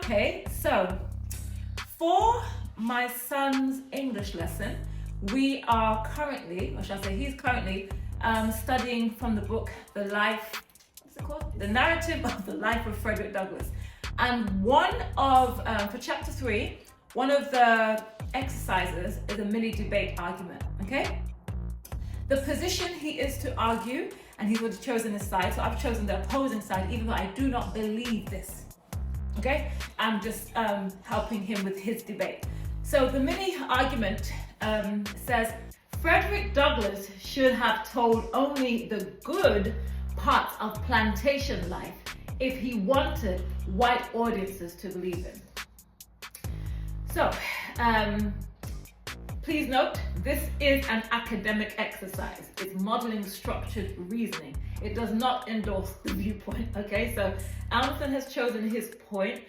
Okay, so for my son's English lesson, we are currently, or should I say, he's currently studying from the book, The Narrative of the Life of Frederick Douglass. And for chapter 3, one of the exercises is a mini debate argument, okay? The position he is to argue, and he's already chosen his side, so I've chosen the opposing side, even though I do not believe this, okay? I'm just helping him with his debate. So the mini argument says, Frederick Douglass should have told only the good parts of plantation life if he wanted white audiences to believe him. So, please note, this is an academic exercise. It's modeling structured reasoning. It does not endorse the viewpoint, okay? So, Alison has chosen his point.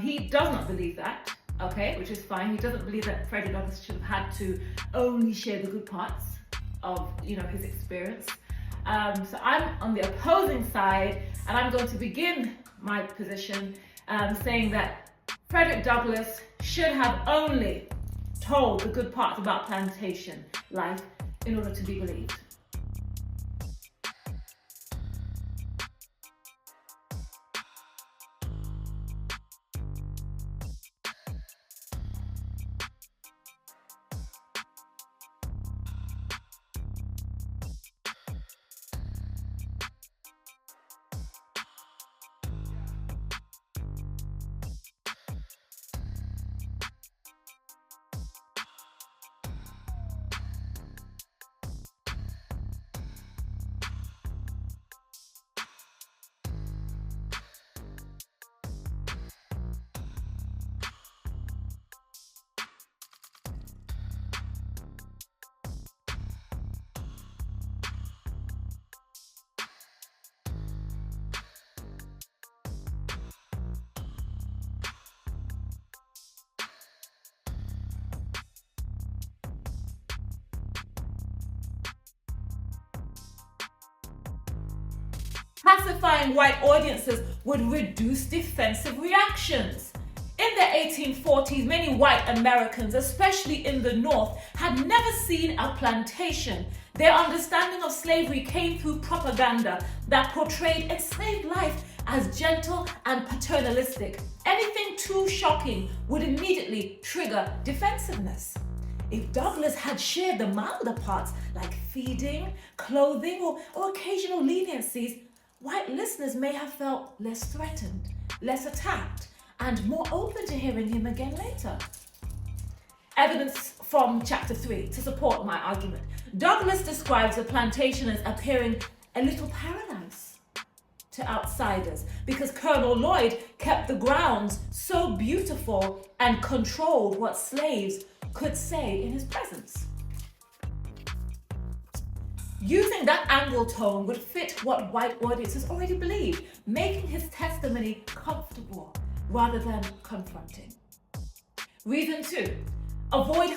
He does not believe that, okay, which is fine. He doesn't believe that Frederick Douglass should have had to only share the good parts of, his experience. So I'm on the opposing side, and I'm going to begin my position saying that Frederick Douglass should have only told the good parts about plantation life in order to be believed. Pacifying white audiences would reduce defensive reactions. In the 1840s, many white Americans, especially in the North, had never seen a plantation. Their understanding of slavery came through propaganda that portrayed enslaved life as gentle and paternalistic. Anything too shocking would immediately trigger defensiveness. If Douglass had shared the milder parts, like feeding, clothing, or occasional leniencies, white listeners may have felt less threatened, less attacked, and more open to hearing him again later. Evidence from chapter 3 to support my argument. Douglass describes the plantation as appearing a little paradise to outsiders because Colonel Lloyd kept the grounds so beautiful and controlled what slaves could say in his presence. Using that angle tone would fit what white audiences already believe, making his testimony comfortable rather than confronting. Reason 2, avoiding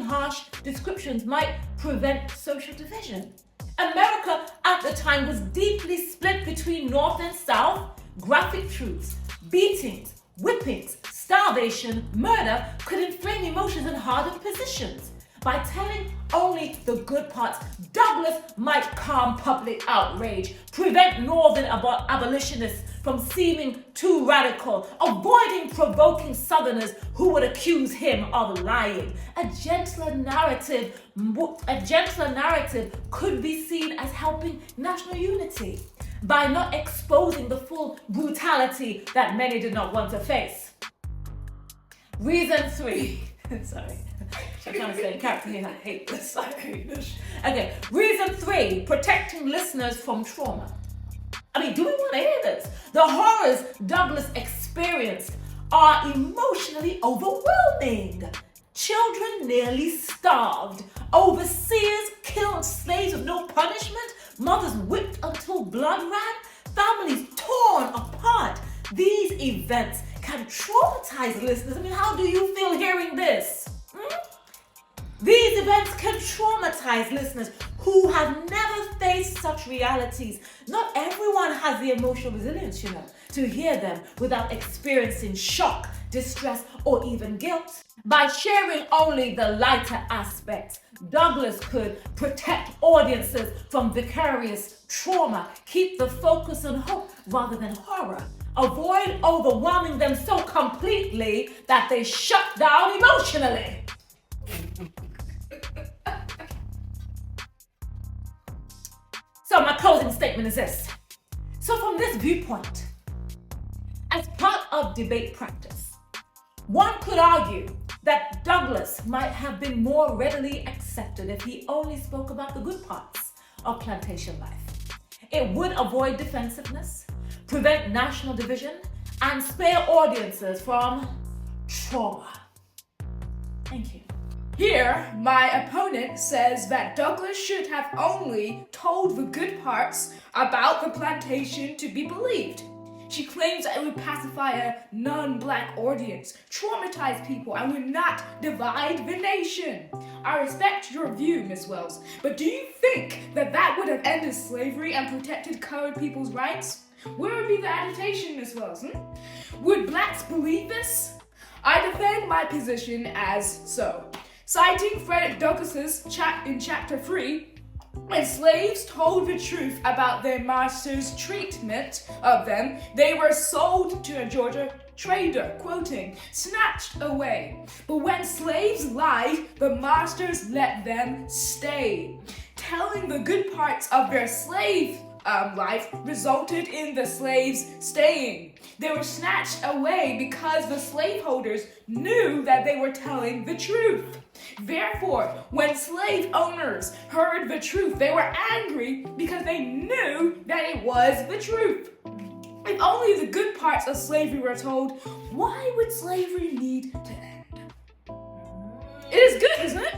harsh descriptions might prevent social division. America at the time was deeply split between North and South. Graphic truths, beatings, whippings, starvation, murder could inflame emotions and harden positions. By telling only the good parts, Douglass might calm public outrage, prevent Northern abolitionists from seeming too radical, avoiding provoking Southerners who would accuse him of lying. A gentler narrative could be seen as helping national unity by not exposing the full brutality that many did not want to face. Reason 3. Sorry. I'm trying to stay in character here. I hate this. Okay, reason 3, protecting listeners from trauma. Do we want to hear this? The horrors Douglass experienced are emotionally overwhelming. Children nearly starved. Overseers killed slaves with no punishment. Mothers whipped until blood ran. Families torn apart. These events can traumatize listeners. How do you feel hearing this? These events can traumatize listeners who have never faced such realities. Not everyone has the emotional resilience, to hear them without experiencing shock, distress, or even guilt. By sharing only the lighter aspects, Douglas could protect audiences from vicarious trauma, keep the focus on hope rather than horror, avoid overwhelming them so completely that they shut down emotionally. So my closing statement is this. So from this viewpoint, as part of debate practice, one could argue that Douglas might have been more readily accepted if he only spoke about the good parts of plantation life. It would avoid defensiveness, prevent national division, and spare audiences from trauma. Thank you. Here, my opponent says that Douglas should have only told the good parts about the plantation to be believed. She claims that it would pacify a non-black audience, traumatize people, and would not divide the nation. I respect your view, Miss Wells, but do you think that that would have ended slavery and protected colored people's rights? Where would be the agitation, Miss Wells? Would blacks believe this? I defend my position as so. Citing Frederick Douglass's in chapter 3, when slaves told the truth about their master's treatment of them, they were sold to a Georgia trader, quoting, snatched away. But when slaves lied, the masters let them stay. Telling the good parts of their slave life resulted in the slaves staying. They were snatched away because the slaveholders knew that they were telling the truth. Therefore, when slave owners heard the truth, they were angry because they knew that it was the truth. If only the good parts of slavery were told, why would slavery need to end? It is good, isn't it?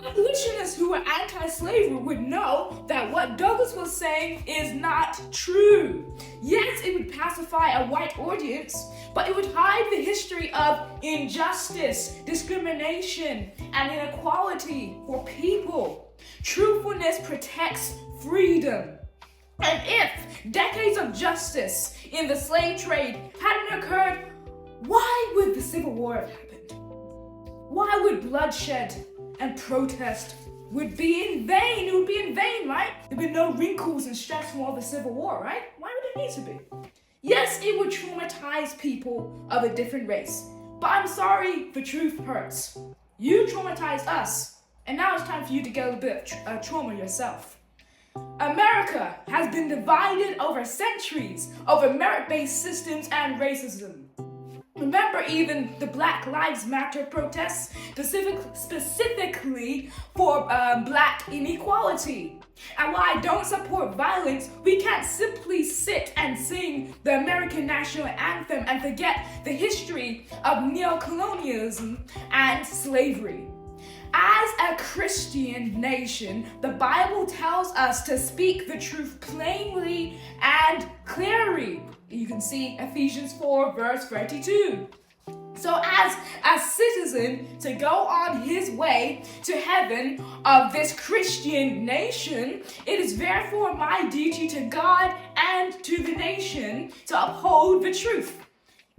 Abolitionists who were anti-slavery would know that what Douglas was saying is not true. Yes, it would pacify a white audience, but it would hide the history of injustice, discrimination, and inequality for people. Truthfulness protects freedom. And if decades of justice in the slave trade hadn't occurred, why would the Civil War have happened? Why would bloodshed and protest would be in vain? It would be in vain, right? There'd be no wrinkles and stress from all the Civil War, right? Why would it need to be? Yes, it would traumatize people of a different race, but I'm sorry, the truth hurts. You traumatized us, and now it's time for you to get a bit of trauma yourself. America has been divided over centuries over merit-based systems and racism. Remember even the Black Lives Matter protests, specifically for black inequality. And while I don't support violence, we can't simply sit and sing the American national anthem and forget the history of neocolonialism and slavery. As a Christian nation, the Bible tells us to speak the truth plainly and clearly. You can see Ephesians 4 verse 32. So as a citizen to go on his way to heaven of this Christian nation, it is therefore my duty to God and to the nation to uphold the truth,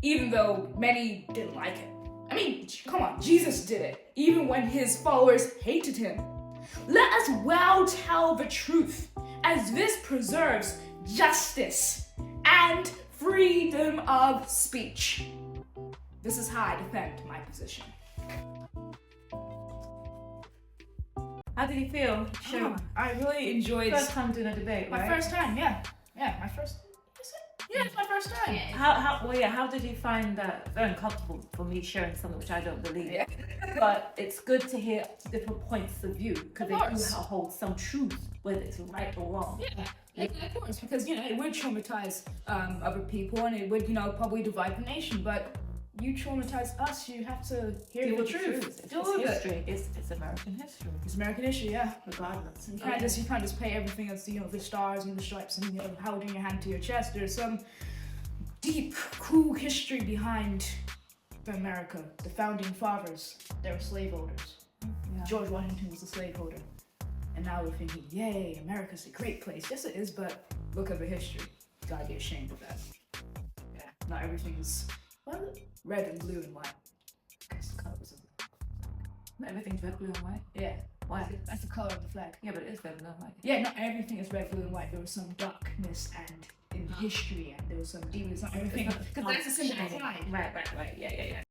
even though many didn't like it. I mean, come on, Jesus did it, even when his followers hated him. Let us well tell the truth, as this preserves justice and freedom of speech. This is how I defend my position. How did you feel? Sure. I really enjoyed First time doing a debate, right? my first time, yeah. Yeah, my first. Yeah, it's my first time. How did you find that? Very uncomfortable for me sharing something which I don't believe. Yeah. But it's good to hear different points of view because they do hold some truth, whether it's right or wrong. Yeah, of course, because it would traumatize other people and it would probably divide the nation. But you traumatize us, you have to hear the truth. It's history. It's American history. It's American history, yeah. Regardless. You can't just pay everything as the stars and the stripes and holding your hand to your chest. There's some deep, cool history behind America. The founding fathers, they were slaveholders. Yeah. George Washington was a slaveholder. And now we're thinking, yay, America's a great place. Yes, it is, but look at the history. gotta be ashamed of that. Yeah, not everything's red and blue and white. That's the colors of it. Not everything's red, blue, and white. Yeah. Why? That's the color of the flag. Yeah, but it is red, blue, and white. Yeah, not everything is red, blue, and white. There was some darkness and in history, and there was some demons. Not everything. Because that's a symbol of pride. Right. Yeah.